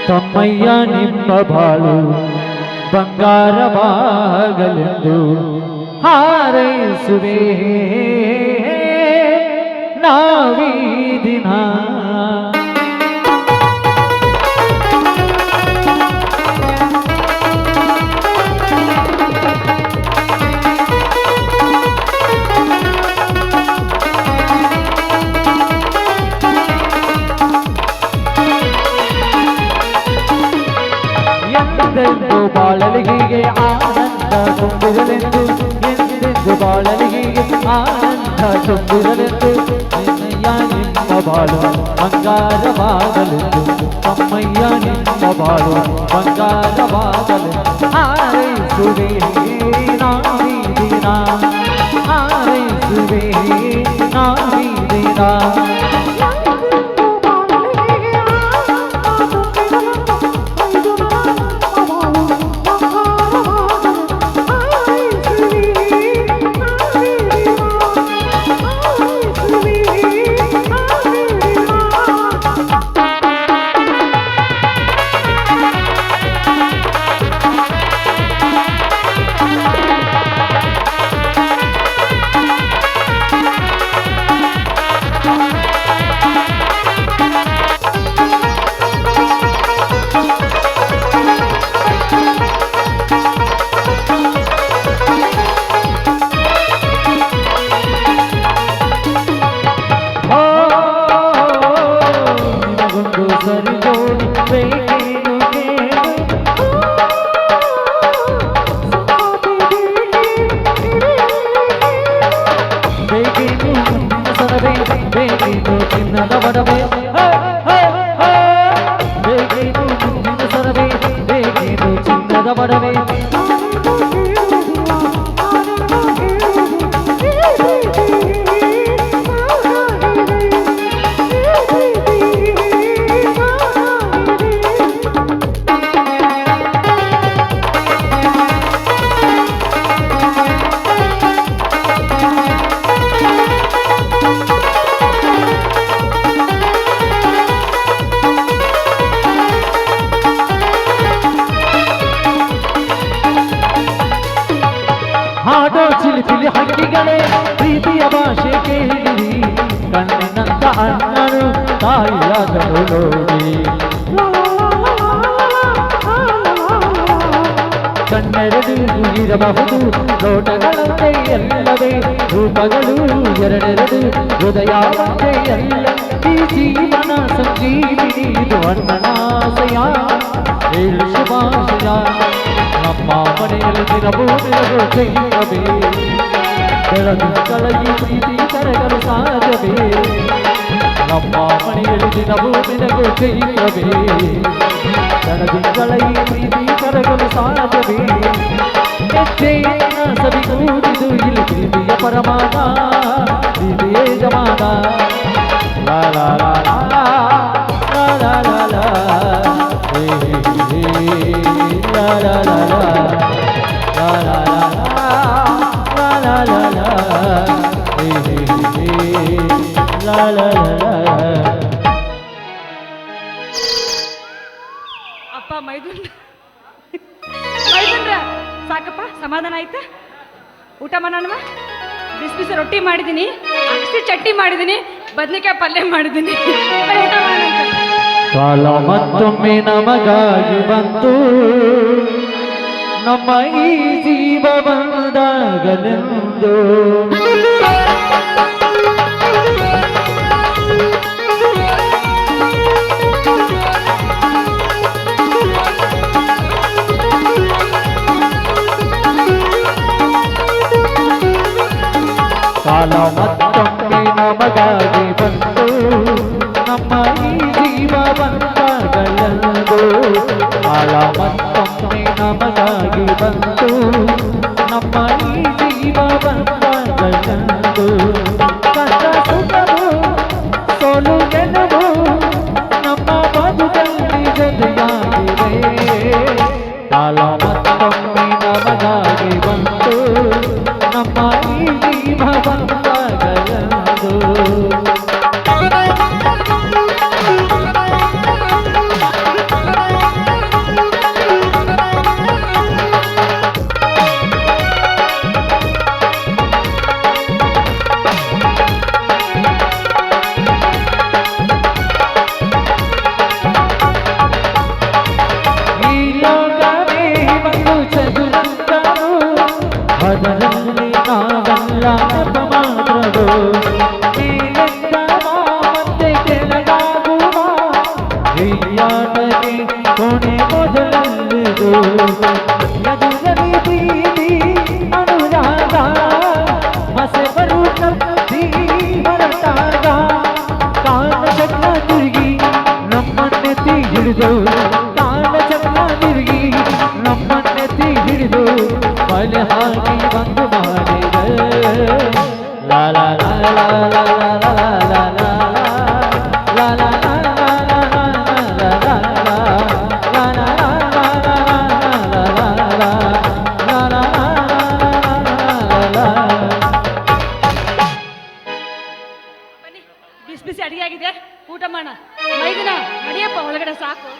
ತಮ್ಮಯ್ಯ ನಿಮ್ಮ ಬಾಳು ಬಂಗಾರವಾಗಲೆಂದು ಹಾರೈಸುವೆ ನಾವೀ ದಿನ. ಎಂದೆಂದು ಬಾಳಲಿ ಹೀಗೆ ಆನಂದ ತುಂಬಿರಲೆಂದು, ಎಂದೆಂದು ಬಾಳಲಿ ಹೀಗೆ ಆನಂದ ತುಂಬಿರಲೆಂದು, ನಿನ್ನಯ್ಯ ನಿಮ್ಮ ಬಾಳು ಬಂಗಾರವಾಗಲೆಂದು, ತಮ್ಮಯ್ಯ ನಿಮ್ಮ ಬಾಳು ಬಂಗಾರವಾಗಲೆಂದು ಹಾರೈಸುವೆ ನಾವೀ ದಿನ, ಹಾರೈಸುವೆ ನಾವೀ ದಿನ. ಚಿನ್ನದ ಒಡವೆ ಬೇಗೇನು ಮುಂದಿನ ಸರವೆ, ಬೇಗೇನು ಚಿನ್ನದ ಒಡವೆ. ಹಾಡೋ ಚಿಲಿಪಿಲಿ ಹಕ್ಕಿಗಳೇ ಪ್ರೀತಿಯ ಭಾಷೆ ಕೇಳಿರಿ, ಕಣ್ಣಿನಂತ ಅಣ್ಣನು ತಾಯಿಯಾದನು ನೋಡಿ. ಕಣ್ಣೆರಡು ಇರಬಹುದು ನೋಟಗಳಂತೆ ಎಲ್ಲವೇ, ರೂಪಗಳು ಎರಡೆರಡು ಹೃದಯ ಒಂದೇ ಎಲ್ಲ. ಈ ಜೀವನ ಸಂಜೀವಿನಿ ಇದು ಅಣ್ಣನಾಸಯ, ಹೇಳು ಶುಭಾಶಯ. ನಮ್ಮ ಮನೆಯಲ್ಲಿ ದಿನವೂ ನಿನಗೂ ಜೈವೇ, ಬೆಳದಿಂಗಳ ಈ ಪ್ರೀತಿ ಕರಗಲು ಸಾಧ್ಯವೇ. ನಮ್ಮ ಮನೆಯಲ್ಲಿ ದಿನವೂ ನಿನಗೂ ಜೈವೇ, ಬೆಳದಿಂಗಳ ಈ ಪ್ರೀತಿ ಕರಗಲು ಸಾಧ್ಯವೇ. ಹೆಜ್ಜೆಯನ್ನು ಸವಿಗೂಡಿದು ಇಲ್ಲಿ ಪ್ರೀತಿಯ ಪರಮಾನ, ಪ್ರೀತಿಯೇ ಜಮಾನ. ಲಾ ಲಾ ಲಾ ಲಾ ಲಾ ಲಾ ಲಾ ಹೇ ಹೇ la la la la la la la la la la hey hey hey la la la la. ಅಪ್ಪ ಮೈದುಂಡ್ರ ಸಾಕಪ್ಪ, ಸಮಾಧಾನ ಆಯ್ತಾ? ಊಟ ಮಾಡೋಣ. ಬಿಸಿ ಬಿಸಿ ರೊಟ್ಟಿ ಮಾಡಿದ್ದೀನಿ, ಅಗಸಿ ಚಟ್ನಿ ಮಾಡಿದ್ದೀನಿ, ಬದನೆಕಾಯಿ ಪಲ್ಯ ಮಾಡಿದ್ದೀನಿ. ಊಟ ಮಾಡೋಣ. ಕಾಲ ಮತ್ತೊಮ್ಮೆ ನಮಗಾಗಿ ಬಂತು, ನಮ್ಮ ಈ ಜೀವ ಬಂದಾಗಲೆಂದು. ಕಾಲ ಮತ್ತೊಮ್ಮೆ ನಮಗಾಗಿ ಬಂತು, ನಮ್ಮ ಈ ಜೀವ ಬಂದಾಗಲೆಂದು. ಕಾಲ ಮತ್ತೊಮ್ಮೆ ನಮಗಾಗಿ ಬಂತು, ನಮ್ಮ ಈ ಜೀವ ಬಂದಾಗಲೆಂದು. ಕಷ್ಟ ಸುಖವು ಸೋಲು ಗೆಲುವು ನಮ್ಮ ಬದುಕಲ್ಲಿ ಜೊತೆಯಾಗಿದೆ. ಕಾಲ ಮತ್ತೊಮ್ಮೆ ನಮಗಾಗಿ ಬಂತು, ನಮ್ಮ ಈ ಜೀವ ಬಂದಾಗಲೆಂದು. ಈ ಆಟಕ್ಕೆ ಕೊನೆ ಮೊದಲದು ಎದುರಲ್ಲಿ ಪ್ರೀತಿ ಅನುರಾಗ ಮಸೆ ಬರು ತಪ್ಪಿ ಹೊರಟಾಗ ಕಾಲ ಚಕ್ರ ತಿರುಗಿ ನಮ್ಮನ್ನೆತ್ತಿ ಹಿಡಿದು ಕಾಲ ಚಕ್ರ ತಿರುಗಿ ನಮ್ಮನ್ನೆತ್ತಿ ಹಿಡಿದು ಬಲೆ ಹಾಕಿ ಬಂದು ಮಾಡಿದೆ ಲಾ ಲಾ ಲಾ ಲಾ ಲಾ ಲಾ ಲಾ ಲಾ ಲಾ ಲಾ ಬನ್ನಿ ಬಿಸಿ ಬಿಸಿ ಅಡಿಗೆ ಆಗಿದೆ ಊಟ ಮಾಡೋಣ ಮೈದಿನ ನಡಿಯಪ್ಪ ಒಳಗಡೆ ಸಾಕು